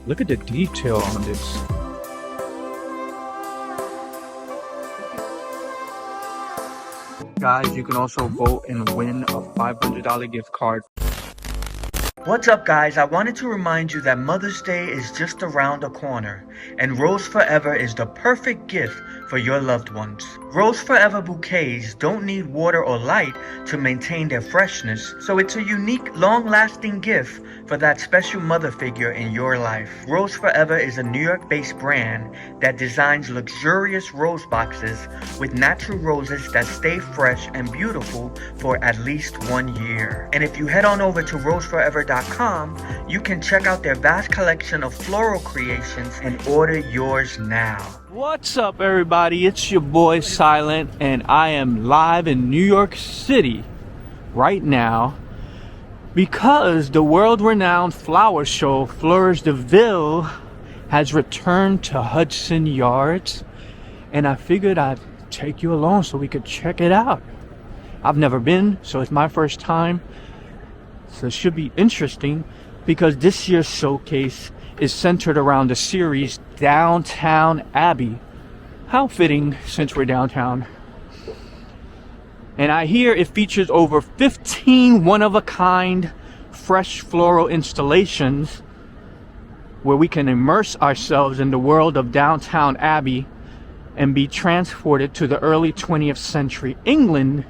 Look at the detail on this. Guys, you can also vote and win a $500 gift card. What's up, guys? I wanted to remind you that Mother's Day is just around the corner, and Rose Forever is the perfect gift for your loved ones. Rose Forever bouquets don't need water or light to maintain their freshness, so it's a unique, long-lasting gift for that special mother figure in your life. Rose Forever is a New York-based brand that designs luxurious rose boxes with natural roses that stay fresh and beautiful for at least 1 year. And if you head on over to roseforever.com, you can check out their vast collection of floral creations and order yours now. What's up, everybody? It's your boy Silent, and I am live in New York City right now because the world-renowned flower show Fleurs de Villes has returned to Hudson Yards, and I figured I'd take you along so we could check it out. I've never been, so it's my first time. So it should be interesting because this year's showcase is centered around the series Downton Abbey. How fitting since we're downtown. And I hear it features over 15 one-of-a-kind fresh floral installations where we can immerse ourselves in the world of Downton Abbey and be transported to the early 20th century England,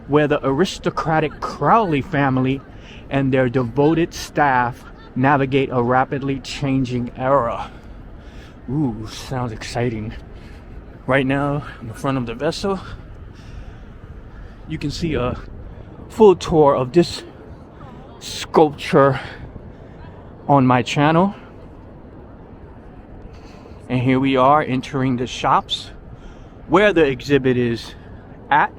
where the aristocratic Crowley family and their devoted staff navigate a rapidly changing era. Ooh, sounds exciting. Right now, in the front of the vessel, you can see a full tour of this sculpture on my channel. And here we are entering the shops where the exhibit is at.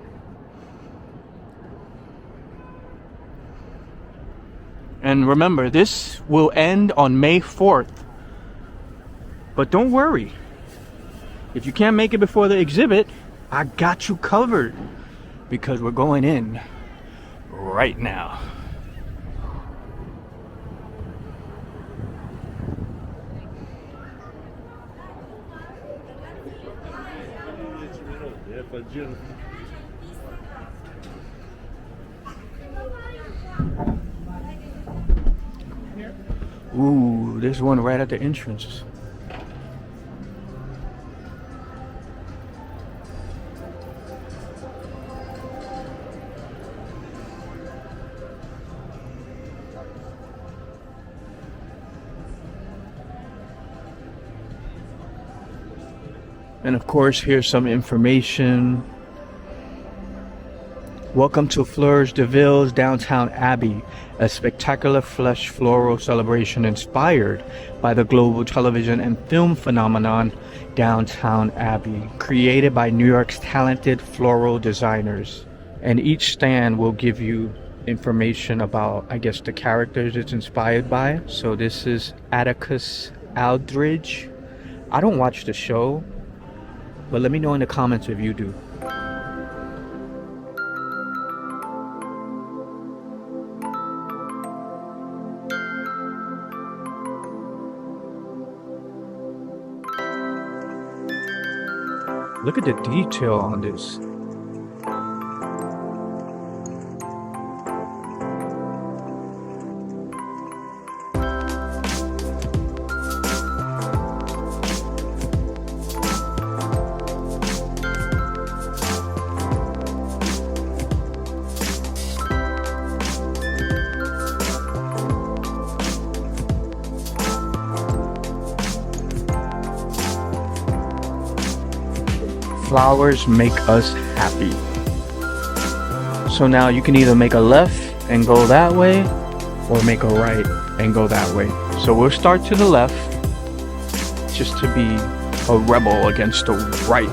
And remember, this will end on May 4th. But don't worry. If you can't make it before the exhibit, I got you covered. Because we're going in right now. Ooh, there's one right at the entrance. And of course, here's some information. Welcome to Fleurs de Villes Downton Abbey, a spectacular flesh floral celebration inspired by the global television and film phenomenon Downton Abbey, created by New York's talented floral designers. And each stand will give you information about, I guess, the characters it's inspired by. So this is Atticus Aldridge. I don't watch the show, but let me know in the comments if you do. Look at the detail on this. Flowers make us happy. So now you can either make a left and go that way, or make a right and go that way. So we'll start to the left, just to be a rebel against the right.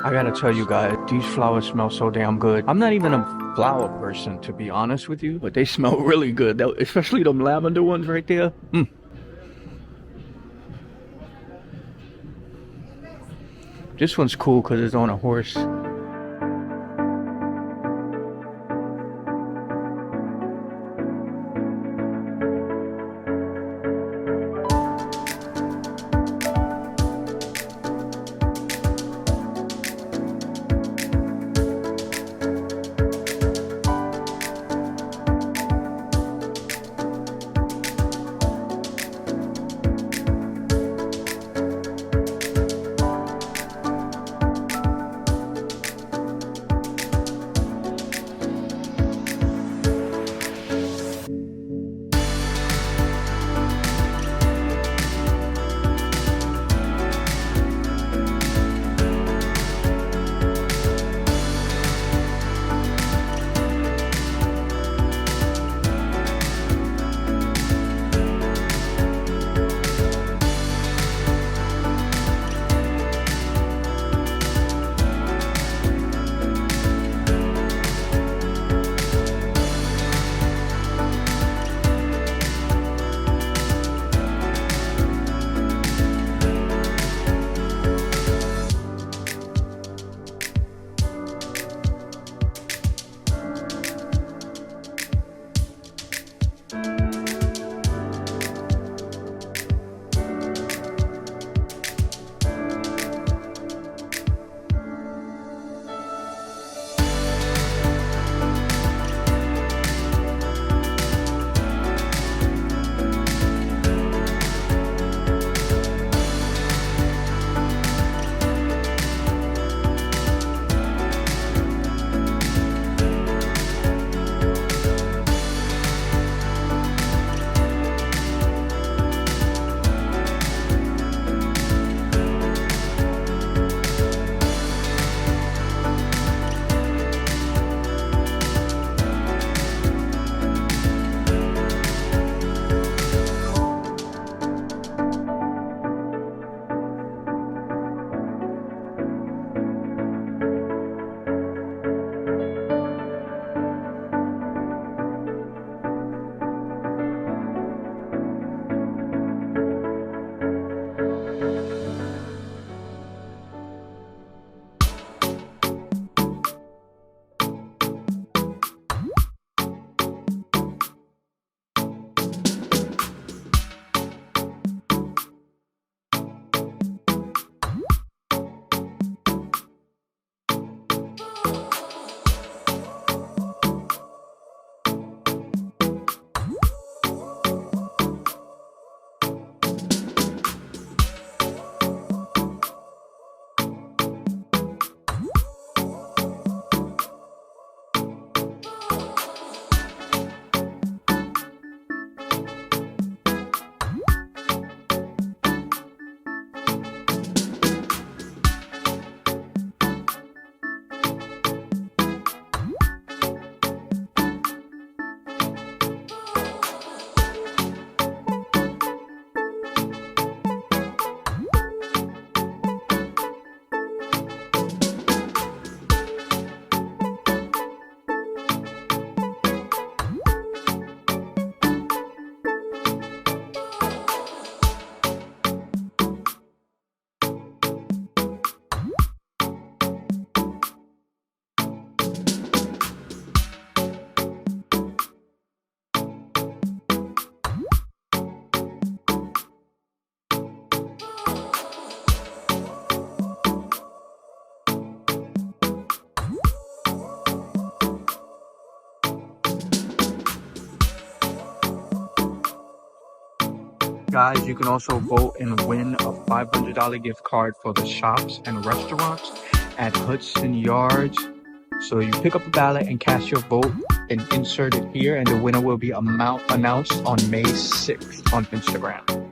I gotta tell you guys, these flowers smell so damn good. I'm not even a flower person, to be honest with you, but they smell really good. Especially them lavender ones right there. This one's cool because it's on a horse. Guys, you can also vote and win a $500 gift card for the shops and restaurants at Hudson Yards. So you pick up a ballot and cast your vote and insert it here, and the winner will be announced on May 6th on Instagram.